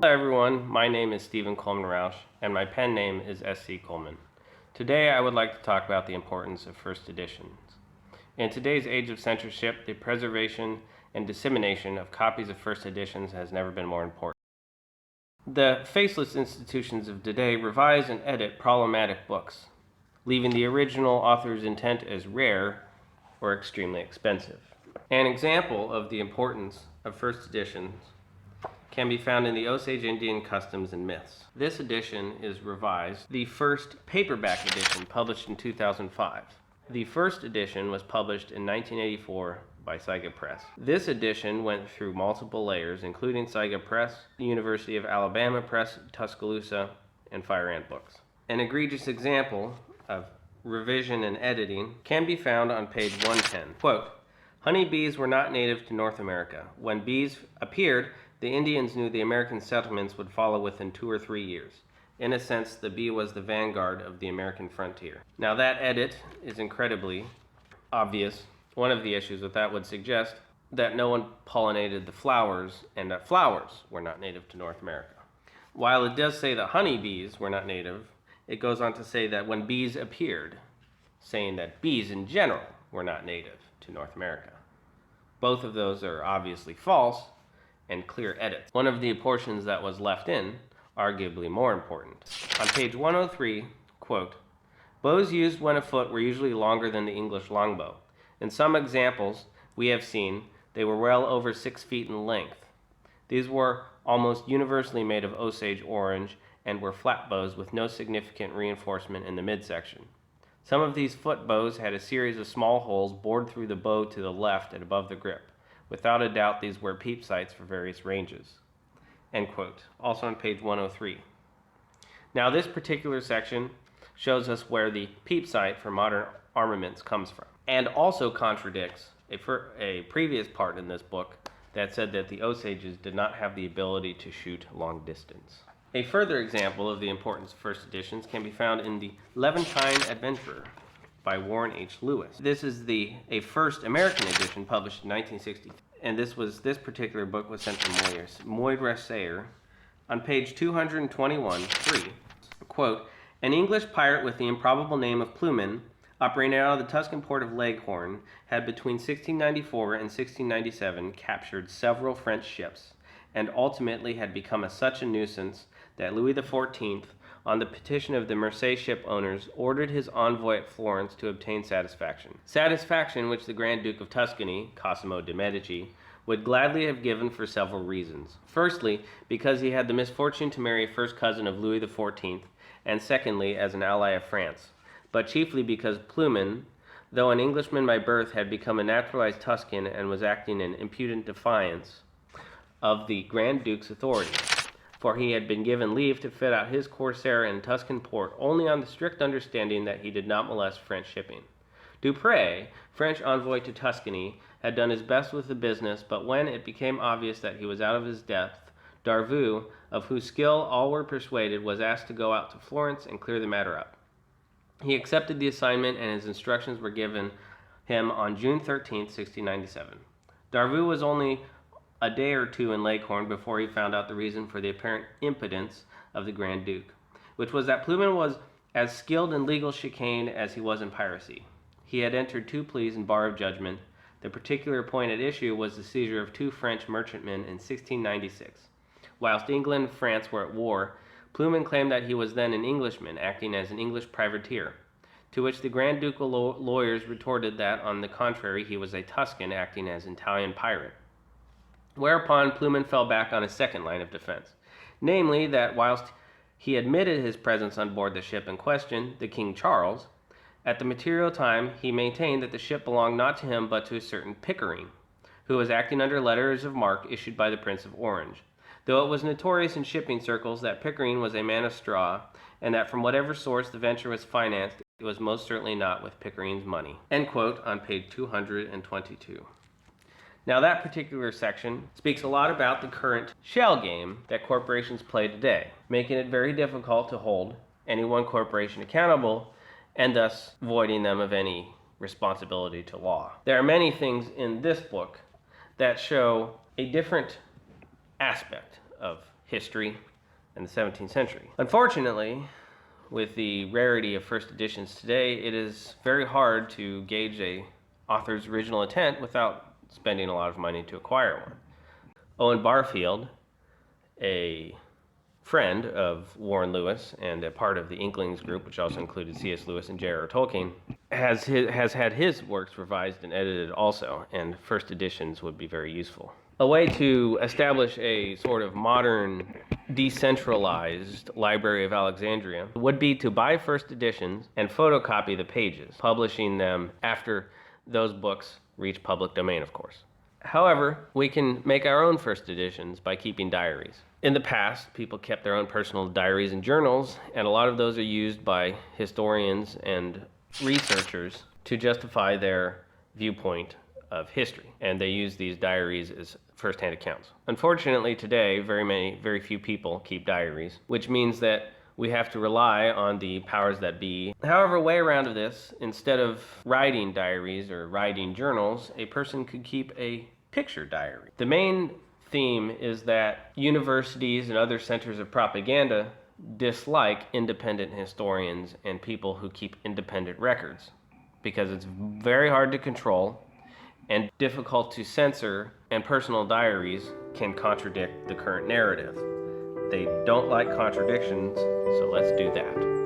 Hello everyone, my name is Stephen Coleman Roush, and my pen name is S.C. Coleman. Today I would like to talk about the importance of first editions. In today's age of censorship, the preservation and dissemination of copies of first editions has never been more important. The faceless institutions of today revise and edit problematic books, leaving the original author's intent as rare or extremely expensive. An example of the importance of first editions can be found in the Osage Indian Customs and Myths. This edition is revised, the first paperback edition published in 2005. The first edition was published in 1984 by Saiga Press. This edition went through multiple layers, including Saiga Press, the University of Alabama Press, Tuscaloosa, and Fire Ant Books. An egregious example of revision and editing can be found on page 110. Quote, "Honeybees were not native to North America. When bees appeared, the Indians knew the American settlements would follow within 2 or 3 years. In a sense, the bee was the vanguard of the American frontier." Now that edit is incredibly obvious. One of the issues with that would suggest that no one pollinated the flowers and that flowers were not native to North America. While it does say that honeybees were not native, it goes on to say that when bees appeared, saying that bees in general were not native to North America. Both of those are obviously false and clear edits. One of the portions that was left in, arguably more important. On page 103, quote, "Bows used when afoot were usually longer than the English longbow. In some examples we have seen, they were well over 6 feet in length. These were almost universally made of Osage orange and were flat bows with no significant reinforcement in the midsection. Some of these foot bows had a series of small holes bored through the bow to the left and above the grip. Without a doubt, these were peep sights for various ranges." End quote. Also on page 103. Now this particular section shows us where the peep sight for modern armaments comes from, and also contradicts a previous part in this book that said that the Osages did not have the ability to shoot long distance. A further example of the importance of first editions can be found in the Levantine Adventurer by Warren H. Lewis. This is a first American edition published in 1960, and this particular book was sent from Moira Sayer. On page 221, 3, quote, "An English pirate with the improbable name of Plumin, operating out of the Tuscan port of Leghorn, had between 1694 and 1697 captured several French ships, and ultimately had become such a nuisance that Louis XIV, on the petition of the Marseille ship owners, ordered his envoy at Florence to obtain satisfaction. Satisfaction which the Grand Duke of Tuscany, Cosimo de' Medici, would gladly have given for several reasons. Firstly, because he had the misfortune to marry a first cousin of Louis XIV, and secondly, as an ally of France. But chiefly because Plumin, though an Englishman by birth, had become a naturalized Tuscan and was acting in impudent defiance of the Grand Duke's authority. For he had been given leave to fit out his corsair in Tuscan port only on the strict understanding that he did not molest French shipping. Dupré, French envoy to Tuscany, had done his best with the business, but when it became obvious that he was out of his depth, Darvaux, of whose skill all were persuaded, was asked to go out to Florence and clear the matter up. He accepted the assignment, and his instructions were given him on June 13, 1697. Darvaux was only a day or two in Leghorn before he found out the reason for the apparent impotence of the Grand Duke, which was that Plumin was as skilled in legal chicane as he was in piracy. He had entered 2 pleas and bar of judgment. The particular point at issue was the seizure of 2 French merchantmen in 1696. Whilst England and France were at war, Plumin claimed that he was then an Englishman, acting as an English privateer, to which the Grand Ducal lawyers retorted that, on the contrary, he was a Tuscan, acting as an Italian pirate. Whereupon Plumin fell back on his second line of defense, namely that whilst he admitted his presence on board the ship in question, the King Charles, at the material time he maintained that the ship belonged not to him but to a certain Pickering, who was acting under letters of marque issued by the Prince of Orange, though it was notorious in shipping circles that Pickering was a man of straw, and that from whatever source the venture was financed, it was most certainly not with Pickering's money." End quote on page 222. Now that particular section speaks a lot about the current shell game that corporations play today, making it very difficult to hold any one corporation accountable and thus voiding them of any responsibility to law. There are many things in this book that show a different aspect of history, and the 17th century. Unfortunately, with the rarity of first editions today, it is very hard to gauge a author's original intent without spending a lot of money to acquire one. Owen Barfield, a friend of Warren Lewis and a part of the Inklings group, which also included C.S. Lewis and J.R.R. Tolkien, has had his works revised and edited also, and first editions would be very useful. A way to establish a sort of modern, decentralized Library of Alexandria would be to buy first editions and photocopy the pages, publishing them after those books reach public domain, of course. However, we can make our own first editions by keeping diaries. In the past, people kept their own personal diaries and journals, and a lot of those are used by historians and researchers to justify their viewpoint of history, and they use these diaries as first-hand accounts. Unfortunately, today, very few people keep diaries, which means that we have to rely on the powers that be. However, a way around this, instead of writing diaries or writing journals, a person could keep a picture diary. The main theme is that universities and other centers of propaganda dislike independent historians and people who keep independent records because it's very hard to control and difficult to censor, and personal diaries can contradict the current narrative. They don't like contradictions, so let's do that.